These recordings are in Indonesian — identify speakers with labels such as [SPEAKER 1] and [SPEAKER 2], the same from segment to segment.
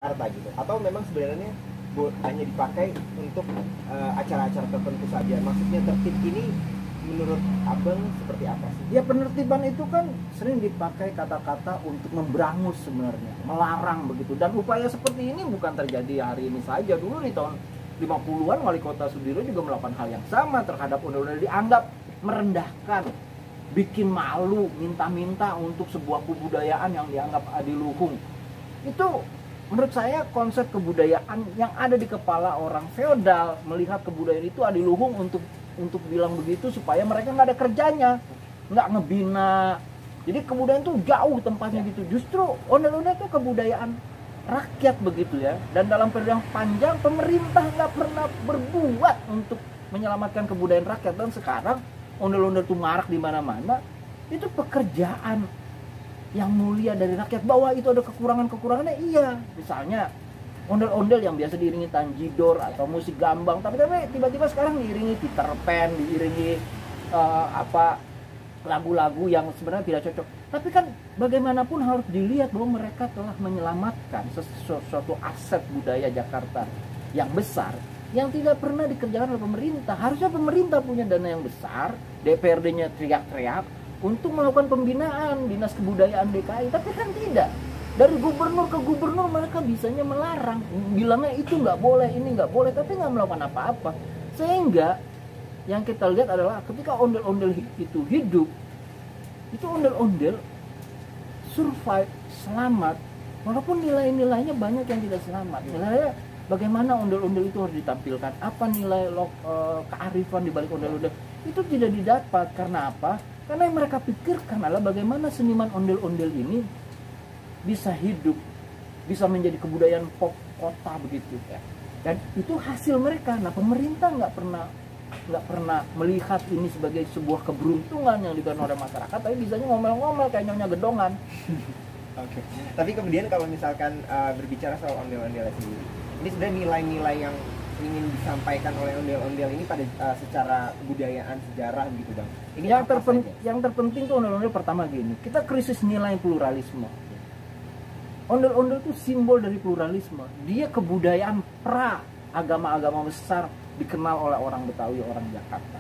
[SPEAKER 1] Jakarta gitu, atau memang sebenarnya hanya dipakai untuk acara-acara tertentu saja? Maksudnya tertib ini menurut abang seperti apa sih?
[SPEAKER 2] Ya penertiban itu kan sering dipakai kata-kata untuk memberangus sebenarnya, melarang begitu. Dan upaya seperti ini bukan terjadi hari ini saja. Dulu di tahun 50-an Wali Kota Sudirman juga melakukan hal yang sama terhadap undang-undang, dianggap merendahkan, bikin malu, minta-minta untuk sebuah kebudayaan yang dianggap adiluhung. Itu menurut saya konsep kebudayaan yang ada di kepala orang feodal, melihat kebudayaan itu adiluhung untuk bilang begitu supaya mereka nggak ada kerjanya, nggak ngebina. Jadi kebudayaan itu jauh tempatnya gitu. Justru ondel-ondel itu kebudayaan rakyat begitu ya. Dan dalam periode yang panjang pemerintah nggak pernah berbuat untuk menyelamatkan kebudayaan rakyat. Dan sekarang ondel-ondel itu marak di mana-mana. Itu pekerjaan yang mulia dari rakyat. Bahwa itu ada kekurangan-kekurangannya, iya. Misalnya ondel-ondel yang biasa diiringi tanjidor atau musik gambang, tapi tiba-tiba sekarang diiringi Peter Pan, diiringi lagu-lagu yang sebenarnya tidak cocok. Tapi kan bagaimanapun harus dilihat bahwa mereka telah menyelamatkan sesuatu aset budaya Jakarta yang besar yang tidak pernah dikerjakan oleh pemerintah. Harusnya pemerintah punya dana yang besar, DPRD-nya teriak-teriak untuk melakukan pembinaan dinas kebudayaan DKI, tapi kan tidak. Dari gubernur ke gubernur mereka bisanya melarang, bilangnya itu nggak boleh, ini nggak boleh, tapi nggak melakukan apa-apa. Sehingga yang kita lihat adalah ketika ondel-ondel itu hidup, itu ondel-ondel survive, selamat, walaupun nilai-nilainya banyak yang tidak selamat. Nilainya bagaimana ondel-ondel itu harus ditampilkan, apa nilai kearifan di balik ondel-ondel itu tidak didapat. Karena apa? Karena yang mereka pikirkan adalah bagaimana seniman ondel-ondel ini bisa hidup, bisa menjadi kebudayaan pop kota begitu ya. Dan itu hasil mereka. Nah pemerintah nggak pernah melihat ini sebagai sebuah keberuntungan yang diberikan oleh masyarakat, tapi bisanya ngomel-ngomel kayak nyonya gedongan.
[SPEAKER 1] Oke. Tapi kemudian kalau misalkan berbicara soal ondel-ondel sendiri, ini sebenarnya nilai-nilai yang ingin disampaikan oleh ondel-ondel ini pada secara kebudayaan, sejarah gitu bang. Ini
[SPEAKER 2] yang terpenting tuh ondel-ondel pertama gini, kita krisis nilai pluralisme. Ondel-ondel itu simbol dari pluralisme. Dia kebudayaan pra agama-agama besar dikenal oleh orang Betawi, orang Jakarta.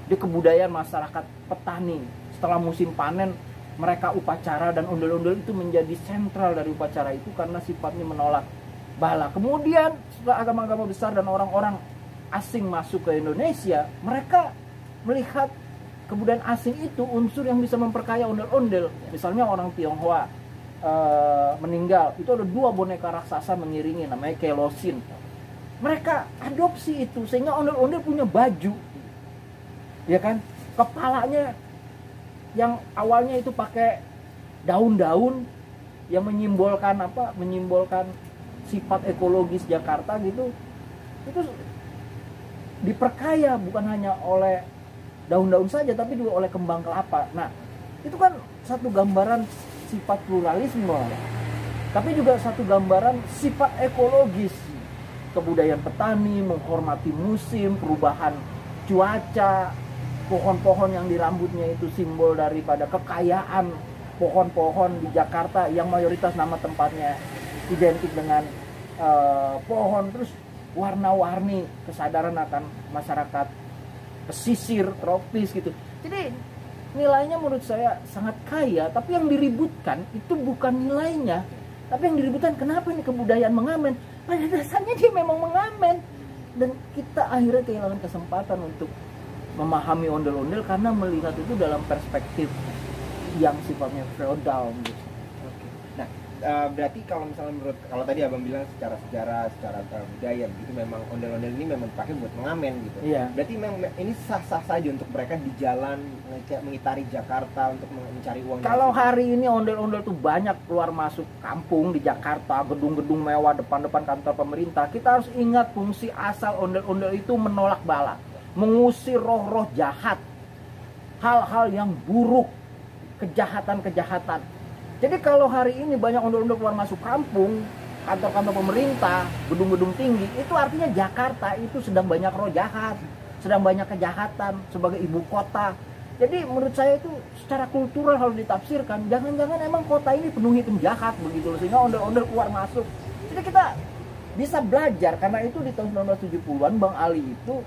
[SPEAKER 2] Dia kebudayaan masyarakat petani. Setelah musim panen, mereka upacara dan ondel-ondel itu menjadi sentral dari upacara itu karena sifatnya menolak bala. Kemudian setelah agama-agama besar dan orang-orang asing masuk ke Indonesia, mereka melihat kebudayaan asing itu unsur yang bisa memperkaya ondel-ondel. Misalnya orang Tionghoa meninggal, itu ada 2 boneka raksasa mengiringi, namanya Kelosin. Mereka adopsi itu sehingga ondel-ondel punya baju, ya kan, kepalanya yang awalnya itu pakai daun-daun yang menyimbolkan apa, menyimbolkan sifat ekologis Jakarta gitu, itu diperkaya bukan hanya oleh daun-daun saja tapi juga oleh kembang kelapa. Nah itu kan satu gambaran sifat pluralisme, tapi juga satu gambaran sifat ekologis, kebudayaan petani, menghormati musim, perubahan cuaca, pohon-pohon yang di rambutnya itu simbol daripada kekayaan pohon-pohon di Jakarta yang mayoritas nama tempatnya identik dengan pohon, terus warna-warni, kesadaran akan masyarakat pesisir tropis gitu. Jadi nilainya menurut saya sangat kaya, tapi yang diributkan itu bukan nilainya, tapi yang diributkan kenapa ini kebudayaan mengamen. Pada dasarnya dia memang mengamen, dan kita akhirnya kehilangan kesempatan untuk memahami ondel-ondel karena melihat itu dalam perspektif yang sifatnya feodal gitu.
[SPEAKER 1] Nah, berarti kalau misalnya kalau tadi abang bilang secara sejarah, secara budaya itu memang ondel-ondel ini memang dipakai buat mengamen gitu.
[SPEAKER 2] Iya.
[SPEAKER 1] Berarti memang ini sah-sah saja untuk mereka di jalan mengitari Jakarta untuk mencari uang.
[SPEAKER 2] Kalau hari ini ondel-ondel tuh banyak keluar masuk kampung di Jakarta, gedung-gedung mewah depan-depan kantor pemerintah, kita harus ingat fungsi asal ondel-ondel itu menolak bala, mengusir roh-roh jahat, hal-hal yang buruk, kejahatan-kejahatan. Jadi kalau hari ini banyak ondel-ondel keluar masuk kampung, kantor-kantor pemerintah, gedung-gedung tinggi, itu artinya Jakarta itu sedang banyak roh jahat, sedang banyak kejahatan sebagai ibu kota. Jadi menurut saya itu secara kultural harus ditafsirkan, jangan-jangan emang kota ini penuhi penjahat begitu loh, sehingga ondel-ondel keluar masuk Jadi kita bisa belajar, karena itu di tahun 1970-an Bang Ali itu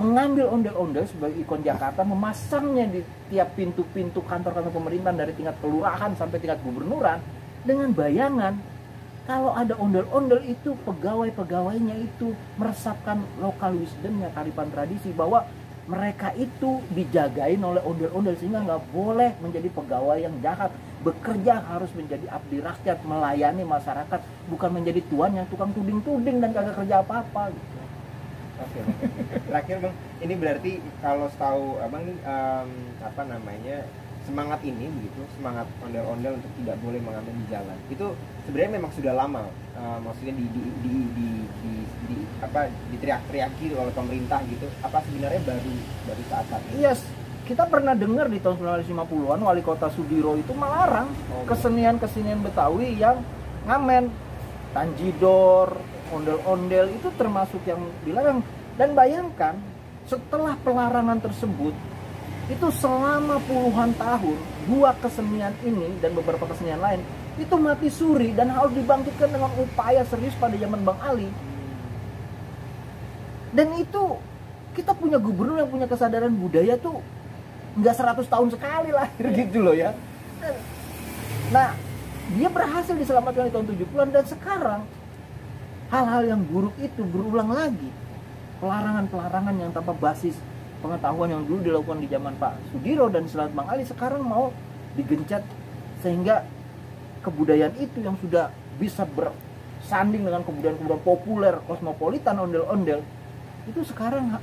[SPEAKER 2] mengambil ondel-ondel sebagai ikon Jakarta, memasangnya di tiap pintu-pintu kantor-kantor pemerintahan dari tingkat kelurahan sampai tingkat gubernuran, dengan bayangan kalau ada ondel-ondel itu pegawai-pegawainya itu meresapkan lokal wisdomnya, kearifan tradisi, bahwa mereka itu dijagain oleh ondel-ondel, sehingga nggak boleh menjadi pegawai yang jahat, bekerja harus menjadi abdi rakyat, melayani masyarakat, bukan menjadi tuan yang tukang tuding-tuding dan kagak kerja apa-apa gitu.
[SPEAKER 1] Oke, Bang. Terakhir Bang, ini berarti kalau setahu Abang nih apa namanya, semangat ini begitu, semangat ondel-ondel untuk tidak boleh mengamen di jalan, itu sebenarnya memang sudah lama, maksudnya di apa, diteriak-teriaki oleh pemerintah gitu, apa sebenarnya baru saat ini?
[SPEAKER 2] Yes, kita pernah dengar di tahun 1950-an wali kota Sudiro itu melarang kesenian-kesenian Betawi yang ngamen, tanjidor, ondel-ondel itu termasuk yang dilarang. Dan bayangkan setelah pelarangan tersebut itu selama puluhan tahun, dua kesenian ini dan beberapa kesenian lain itu mati suri dan harus dibangkitkan dengan upaya serius pada zaman Bang Ali. Dan itu kita punya gubernur yang punya kesadaran budaya tuh nggak 100 tahun sekali lahir gitu loh ya. Nah, dia berhasil diselamatkan di tahun 70-an, dan sekarang hal-hal yang buruk itu berulang lagi. Pelarangan-pelarangan yang tanpa basis pengetahuan yang dulu dilakukan di zaman Pak Sudiro dan setelah Bang Ali sekarang mau digencet, sehingga kebudayaan itu yang sudah bisa bersanding dengan kebudayaan-kebudayaan populer, kosmopolitan, ondel-ondel, itu sekarang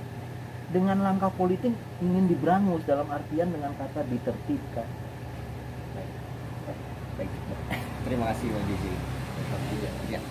[SPEAKER 2] dengan langkah politik ingin diberangus, dalam artian dengan kata ditertibkan.
[SPEAKER 1] Baik. Terima kasih Bang Jiji. Ya.